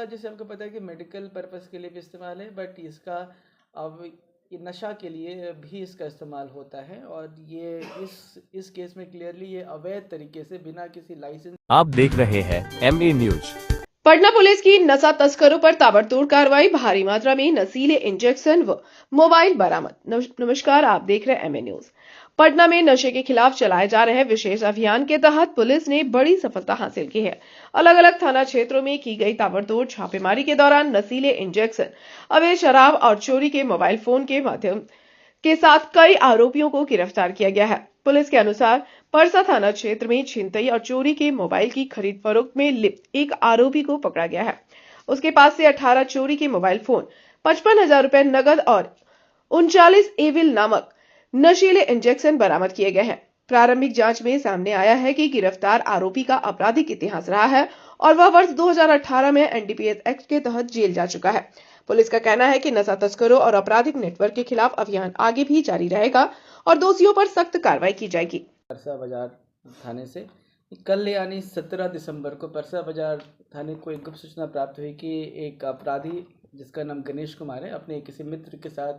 का जैसे हमको पता है कि मेडिकल पर्पस के लिए भी इस्तेमाल है, बट इसका अब ये नशा के लिए भी इसका इस्तेमाल होता है। और ये इस केस में क्लियरली ये अवैध तरीके से बिना किसी लाइसेंस। आप देख रहे हैं MA न्यूज। पटना पुलिस की नशा तस्करों पर ताबड़तोड़ कार्रवाई, भारी मात्रा में नशीले इंजेक्शन व मोबाइल बरामद। नमस्कार, आप देख रहे हैं एमए न्यूज। पटना में नशे के खिलाफ चलाए जा रहे विशेष अभियान के तहत पुलिस ने बड़ी सफलता हासिल की है। अलग अलग थाना क्षेत्रों में की गई ताबड़तोड़ छापेमारी के दौरान नशीले इंजेक्शन, अवैध शराब और चोरी के मोबाइल फोन के माध्यम के साथ कई आरोपियों को गिरफ्तार किया गया है। पुलिस के अनुसार परसा थाना क्षेत्र में छिनतई और चोरी के मोबाइल की खरीद फरोख्त में लिप्त एक आरोपी को पकड़ा गया है। उसके पास से 18 चोरी के मोबाइल फोन, 55,000 रुपए नगद और 39 एविल नामक नशीले इंजेक्शन बरामद किए गए हैं। प्रारंभिक जांच में सामने आया है कि गिरफ्तार आरोपी का आपराधिक इतिहास रहा है और वह वर्ष 2018 में एनडीपीएस एक्ट के तहत जेल जा चुका है। पुलिस का कहना है कि नशा तस्करों और आपराधिक नेटवर्क के खिलाफ अभियान आगे भी जारी रहेगा और दोषियों पर सख्त कार्रवाई की जाएगी। परसा बाजार थाने से कल यानी 17 दिसंबर को परसा बाजार थाने को एक गुप्त सूचना प्राप्त हुई कि एक अपराधी जिसका नाम गणेश कुमार है अपने किसी मित्र के साथ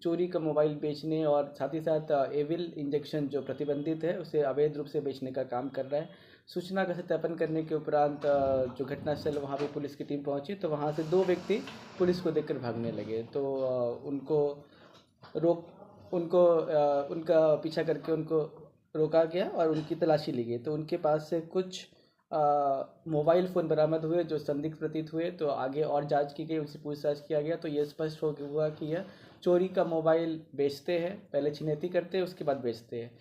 चोरी का मोबाइल बेचने और साथ ही साथ एविल इंजेक्शन जो प्रतिबंधित है उसे अवैध रूप से बेचने का काम कर रहा है। सूचना का सत्यापन करने के उपरांत जो घटनास्थल वहाँ पे पुलिस की टीम पहुँची तो वहाँ से 2 व्यक्ति पुलिस को देखकर भागने लगे। तो उनका पीछा करके उनको रोका गया और उनकी तलाशी ली गई। तो उनके पास से कुछ मोबाइल फ़ोन बरामद हुए जो संदिग्ध प्रतीत हुए। तो आगे और जांच की गई, उनसे पूछताछ किया गया तो ये स्पष्ट हो हुआ कि यह चोरी का मोबाइल बेचते हैं, पहले छिनैती करते हैं उसके बाद बेचते हैं।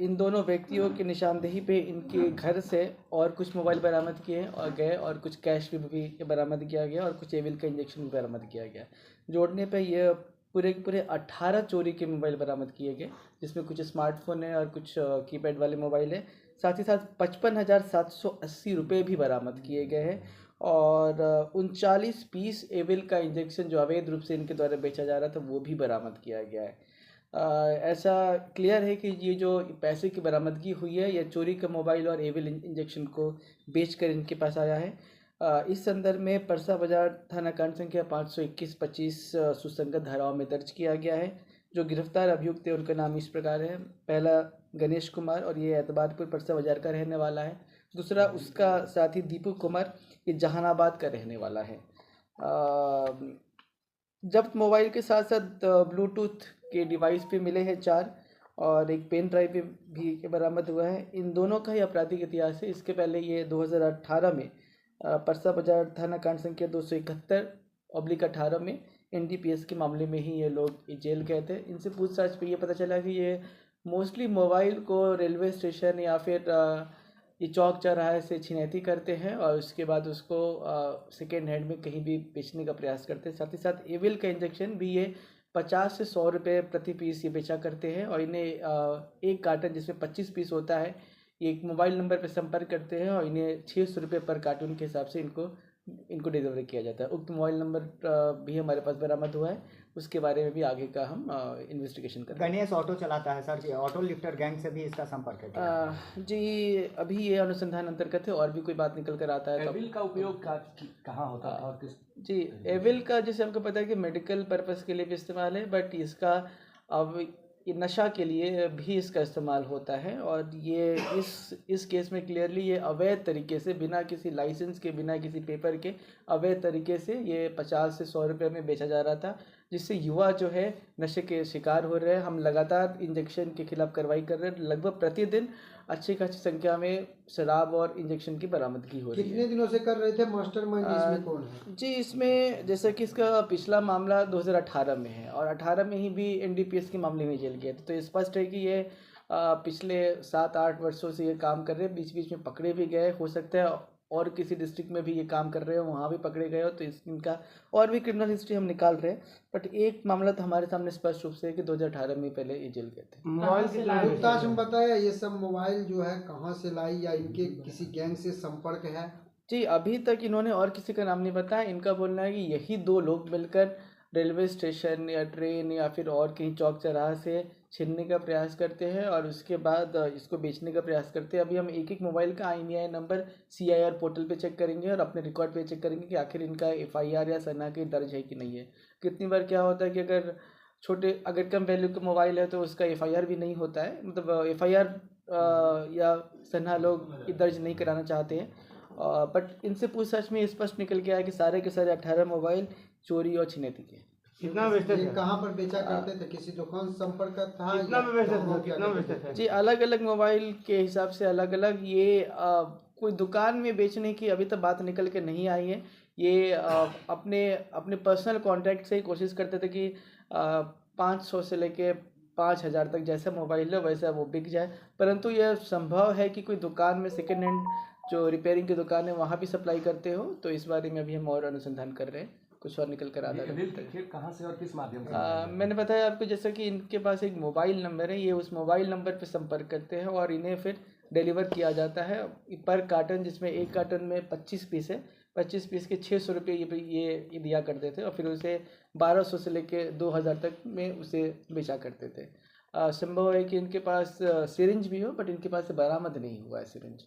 इन दोनों व्यक्तियों की निशानदेही पे इनके घर से और कुछ मोबाइल बरामद किए और गए और कुछ कैश भी बरामद किया गया और कुछ एविल का इंजेक्शन भी बरामद किया गया। जोड़ने पे ये पूरे 18 चोरी के मोबाइल बरामद किए गए, जिसमें कुछ स्मार्टफोन है और कुछ कीपैड वाले मोबाइल है। साथ ही साथ 55,780 रुपये भी बरामद किए गए हैं और 39 पीस एविल का इंजेक्शन जो अवैध रूप से इनके द्वारा बेचा जा रहा था वो भी बरामद किया गया है। ऐसा क्लियर है कि ये जो पैसे की बरामदगी हुई है यह चोरी का मोबाइल और एविल इंजेक्शन को बेचकर इनके पास आया है। इस संदर्भ में परसा बाजार थाना कांड संख्या 521-25 सुसंगत धाराओं में दर्ज किया गया है। जो गिरफ्तार अभियुक्त है उनका नाम इस प्रकार है। पहला गणेश कुमार और ये एतबारपुर परसा बाजार का रहने वाला है। दूसरा उसका साथी दीपू कुमार, ये जहानाबाद का रहने वाला है। जब्त मोबाइल के साथ साथ ब्लूटूथ के डिवाइस भी मिले हैं 4 और एक पेन ड्राइव भी बरामद हुआ है। इन दोनों का ही आपराधिक इतिहास है। इसके पहले ये 2018 में परसा बाजार थाना कांड संख्या 271/18 में एनडीपीएस के मामले में ही ये लोग जेल गए थे। इनसे पूछताछ पे ये पता चला कि ये मोस्टली मोबाइल को रेलवे स्टेशन या फिर ये चौक चौराहे से छिनैती करते हैं और उसके बाद उसको सेकेंड हैंड में कहीं भी बेचने का प्रयास करते हैं। साथ ही साथ एविल का इंजेक्शन भी ये 50 से 100 रुपये प्रति पीस ये बेचा करते हैं और इन्हें एक कार्टन जिसमें 25 पीस होता है ये एक मोबाइल नंबर पर संपर्क करते हैं और इन्हें 600 रुपये पर कार्टून के हिसाब से इनको डिलीवरी किया जाता है। उक्त मोबाइल नंबर भी हमारे पास बरामद हुआ है, उसके बारे में भी आगे का हम इन्वेस्टिगेशन करेंगे। गणेश ऑटो चलाता है सर जी, ऑटो लिफ्टर गैंग से भी इसका संपर्क है क्या? जी अभी ये अनुसंधान अंतर्गत है और भी कोई बात निकल कर आता है। एविल का उपयोग कहाँ होता है और किस? जी एविल का जैसे हमको पता है कि मेडिकल पर्पस के लिए भी इस्तेमाल है, बट इसका अब ये नशा के लिए भी इसका इस्तेमाल होता है। और ये इस केस में क्लियरली ये अवैध तरीके से बिना किसी लाइसेंस के, बिना किसी पेपर के अवैध तरीके से ये 50 से 100 रुपये में बेचा जा रहा था, जिससे युवा जो है नशे के शिकार हो रहे हैं। हम लगातार इंजेक्शन के खिलाफ कार्रवाई कर रहे हैं। लगभग प्रतिदिन अच्छी खासी संख्या में शराब और इंजेक्शन की बरामदगी हो रही है। कितने दिनों से कर रहे थे? मास्टरमाइंड इसमें कौन है? जी इसमें जैसे कि इसका पिछला मामला 2018 में है और 18 में ही भी एनडीपीएस के मामले में जेल गए थे। तो स्पष्ट है कि ये पिछले 7-8 वर्षों से ये काम कर रहे हैं। बीच बीच में पकड़े भी गए, हो सकता है और किसी डिस्ट्रिक्ट में भी ये काम कर रहे हो, वहाँ भी पकड़े गए हो। तो इनका और भी क्रिमिनल हिस्ट्री हम निकाल रहे हैं, बट एक मामला तो हमारे सामने स्पष्ट रूप से है कि 2018 में पहले ये जेल गए थे। मोबाइल से पूछताछ में बताया ये सब मोबाइल जो है कहाँ से लाई या इनके किसी गैंग से संपर्क है? जी अभी तक इन्होंने और किसी का नाम नहीं बताया। इनका बोलना है कि यही 2 लोग मिलकर रेलवे स्टेशन या ट्रेन या फिर और कहीं चौक चौराहा से छीनने का प्रयास करते हैं और उसके बाद इसको बेचने का प्रयास करते हैं। अभी हम एक एक मोबाइल का IMEI नंबर CIR पोर्टल पे चेक करेंगे और अपने रिकॉर्ड पे चेक करेंगे कि आखिर इनका FIR या सना कहीं दर्ज है कि नहीं है। कितनी बार क्या होता है कि अगर कम वैल्यू का मोबाइल है तो उसका FIR भी नहीं होता है, मतलब FIR या सना लोग दर्ज नहीं कराना चाहते हैं। बट इनसे पूछताछ में स्पष्ट निकल के आया कि सारे के सारे 18 मोबाइल चोरी और छिनैती के। कितना बेचते ये थे? कहाँ पर बेचा करते थे? किसी दुकान से संपर्क था कितना या में बेचते गाँव थे? क्या कितना में करते बेचते थे? जी, अलग अलग मोबाइल के हिसाब से अलग अलग। ये कोई दुकान में बेचने की अभी तक बात निकल के नहीं आई है। ये अपने अपने पर्सनल कॉन्टैक्ट से ही कोशिश करते थे कि 500 से लेके 5000 तक जैसा मोबाइल है वैसा वो बिक जाए। परंतु यह संभव है कि कोई दुकान में सेकेंड हैंड जो रिपेयरिंग की दुकान है वहाँ भी सप्लाई करते हो, तो इस बारे में अभी हम और अनुसंधान कर रहे हैं, कुछ और निकल कर आता रील तक कहाँ से और किस माध्यम से? मैंने बताया आपको जैसा कि इनके पास एक मोबाइल नंबर है, ये उस मोबाइल नंबर पर संपर्क करते हैं और इन्हें फिर डिलीवर किया जाता है पर कार्टन, जिसमें एक कार्टन में 25 पीस है। 25 पीस के 600 रुपये ये दिया करते थे और फिर उसे 1200 से लेके 2000 तक में उसे बेचा करते थे। संभव है कि इनके पास सिरिंज भी हो, बट इनके पास से बरामद नहीं हुआ है सिरिंज।